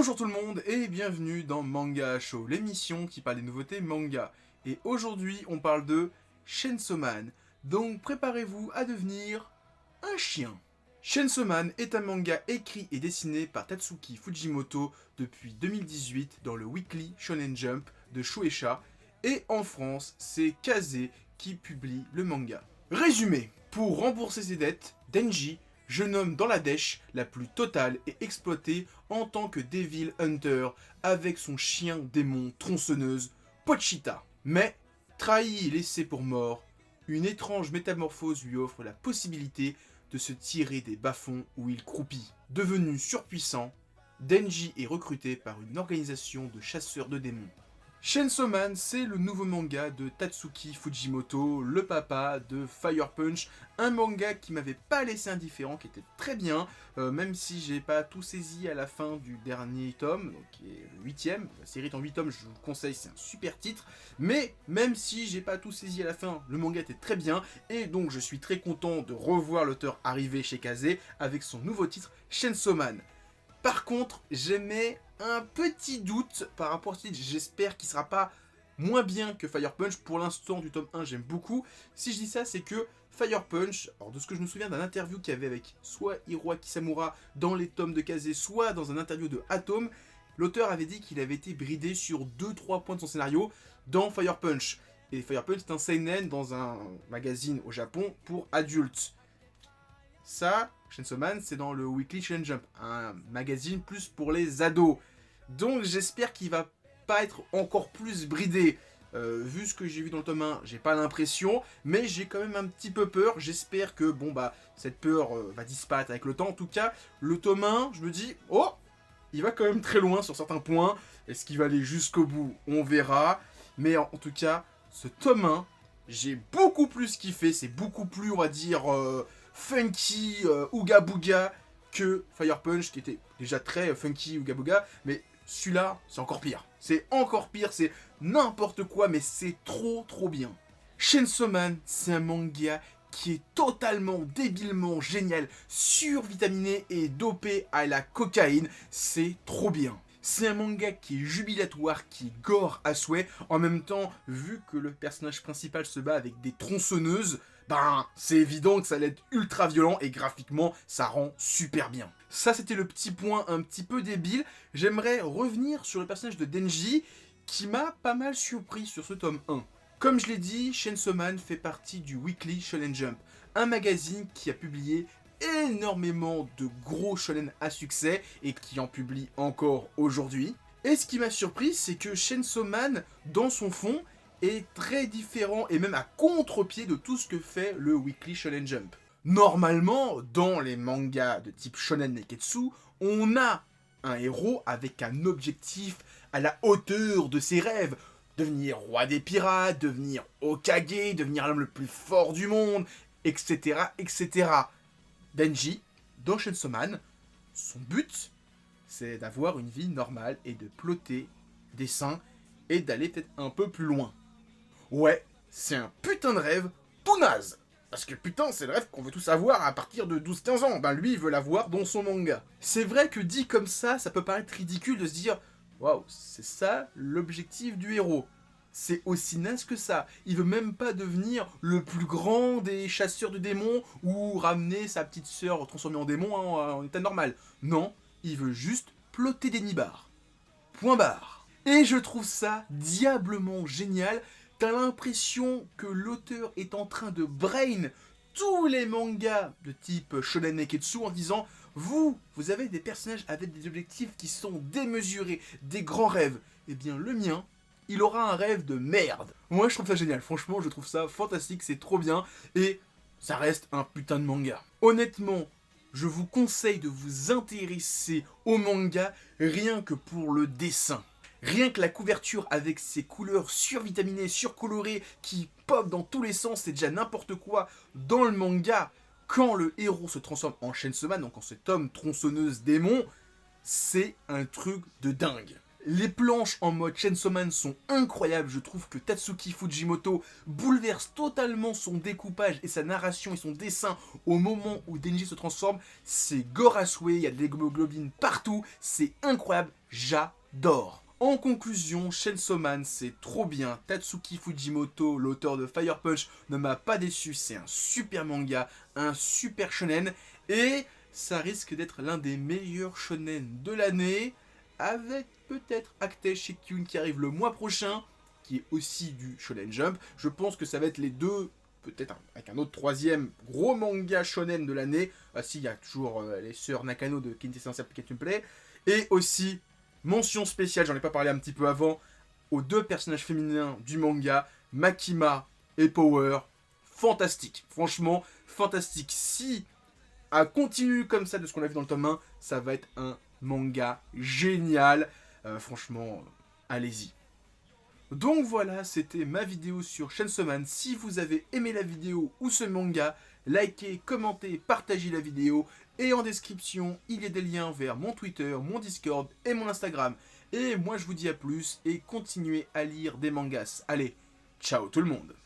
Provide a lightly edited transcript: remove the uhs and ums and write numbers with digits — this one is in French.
Bonjour tout le monde et bienvenue dans Manga Show, l'émission qui parle des nouveautés manga. Et aujourd'hui on parle de Chainsaw Man, donc préparez-vous à devenir un chien. Chainsaw Man est un manga écrit et dessiné par Tatsuki Fujimoto depuis 2018 dans le Weekly Shonen Jump de Shueisha, et en France c'est Kazé qui publie le manga. Résumé, pour rembourser ses dettes, Denji, jeune homme dans la dèche la plus totale et exploité en tant que Devil Hunter avec son chien démon tronçonneuse, Pochita. Mais, trahi et laissé pour mort, une étrange métamorphose lui offre la possibilité de se tirer des bas-fonds où il croupit. Devenu surpuissant, Denji est recruté par une organisation de chasseurs de démons. Chainsaw Man, c'est le nouveau manga de Tatsuki Fujimoto, le papa de Fire Punch, un manga qui m'avait pas laissé indifférent, qui était très bien, même si j'ai pas tout saisi à la fin du dernier tome, donc qui est le 8ème, la série est en 8 tomes, je vous le conseille, c'est un super titre, mais même si j'ai pas tout saisi à la fin, le manga était très bien, et donc je suis très content de revoir l'auteur arriver chez Kazé avec son nouveau titre, Chainsaw Man. Par contre, j'émets un petit doute par rapport à ce titre. J'espère qu'il sera pas moins bien que Fire Punch. Pour l'instant, du tome 1, j'aime beaucoup. Si je dis ça, c'est que Fire Punch, alors de ce que je me souviens d'un interview qu'il y avait avec soit Hiroaki Samura dans les tomes de Kazé, soit dans un interview de Atom, l'auteur avait dit qu'il avait été bridé sur 2-3 points de son scénario dans Fire Punch. Et Fire Punch, c'est un seinen dans un magazine au Japon pour adultes. Ça, Chainsaw Man, c'est dans le Weekly Shonen Jump, un magazine plus pour les ados. Donc j'espère qu'il va pas être encore plus bridé. Vu ce que j'ai vu dans le tome 1, j'ai pas l'impression, mais j'ai quand même un petit peu peur. J'espère que cette peur va disparaître avec le temps. En tout cas, le tome 1, je me dis, oh, il va quand même très loin sur certains points. Est-ce qu'il va aller jusqu'au bout? On verra. Mais en tout cas, ce tome 1, j'ai beaucoup plus kiffé. C'est beaucoup plus, on va dire, funky, Ooga Booga que Fire Punch, qui était déjà très funky, Ooga Booga, mais celui-là, c'est encore pire. C'est encore pire, c'est n'importe quoi, mais c'est trop bien. Chainsaw Man, c'est un manga qui est totalement, débilement génial, survitaminé et dopé à la cocaïne. C'est trop bien. C'est un manga qui est jubilatoire, qui gore à souhait. En même temps, vu que le personnage principal se bat avec des tronçonneuses, c'est évident que ça allait être ultra violent et graphiquement, ça rend super bien. Ça, c'était le petit point un petit peu débile. J'aimerais revenir sur le personnage de Denji, qui m'a pas mal surpris sur ce tome 1. Comme je l'ai dit, Chainsaw Man fait partie du Weekly Shonen Jump, un magazine qui a publié énormément de gros shonen à succès et qui en publie encore aujourd'hui. Et ce qui m'a surpris, c'est que Chainsaw Man, dans son fond, est très différent et même à contre-pied de tout ce que fait le Weekly Shonen Jump. Normalement, dans les mangas de type Shonen Neketsu, on a un héros avec un objectif à la hauteur de ses rêves. Devenir roi des pirates, devenir Hokage, devenir l'homme le plus fort du monde, etc. etc. Denji, dans Chainsaw Man, son but, c'est d'avoir une vie normale et de plotter des seins et d'aller peut-être un peu plus loin. Ouais, c'est un putain de rêve tout naze. Parce que putain, c'est le rêve qu'on veut tous avoir à partir de 12-15 ans. Lui, il veut l'avoir dans son manga. C'est vrai que dit comme ça peut paraître ridicule de se dire « Waouh, c'est ça l'objectif du héros ». C'est aussi naze que ça. Il veut même pas devenir le plus grand des chasseurs de démons ou ramener sa petite sœur transformée en démon en état normal. Non, il veut juste plotter des nibards. Point barre. Et je trouve ça diablement génial. T'as l'impression que l'auteur est en train de brain tous les mangas de type Shonen Neketsu en disant vous avez des personnages avec des objectifs qui sont démesurés, des grands rêves. Eh bien le mien, il aura un rêve de merde. Moi je trouve ça génial, franchement je trouve ça fantastique, c'est trop bien et ça reste un putain de manga. Honnêtement, je vous conseille de vous intéresser au manga rien que pour le dessin. Rien que la couverture avec ses couleurs survitaminées, surcolorées, qui pop dans tous les sens, c'est déjà n'importe quoi dans le manga. Quand le héros se transforme en Chainsaw Man, donc en cet homme tronçonneuse démon, c'est un truc de dingue. Les planches en mode Chainsaw Man sont incroyables, je trouve que Tatsuki Fujimoto bouleverse totalement son découpage et sa narration et son dessin au moment où Denji se transforme. C'est gore as way, il y a de l'hémoglobine partout, c'est incroyable, j'adore. En conclusion, Chainsaw Man c'est trop bien, Tatsuki Fujimoto, l'auteur de Fire Punch, ne m'a pas déçu, c'est un super manga, un super shonen, et ça risque d'être l'un des meilleurs shonen de l'année, avec peut-être Acte Shikyun qui arrive le mois prochain, qui est aussi du Shonen Jump. Je pense que ça va être les deux, peut-être avec un autre troisième gros manga shonen de l'année. Ah si, il y a toujours les sœurs Nakano de Quintessential Pikachu Play. Et aussi, mention spéciale, j'en ai pas parlé un petit peu avant, aux deux personnages féminins du manga, Makima et Power. Fantastique, franchement, fantastique. Si elle continue comme ça de ce qu'on a vu dans le tome 1, ça va être un manga génial. Franchement, allez-y. Donc voilà, c'était ma vidéo sur Chainsaw Man. Si vous avez aimé la vidéo ou ce manga, likez, commentez, partagez la vidéo. Et en description, il y a des liens vers mon Twitter, mon Discord et mon Instagram. Et moi je vous dis à plus et continuez à lire des mangas. Allez, ciao tout le monde.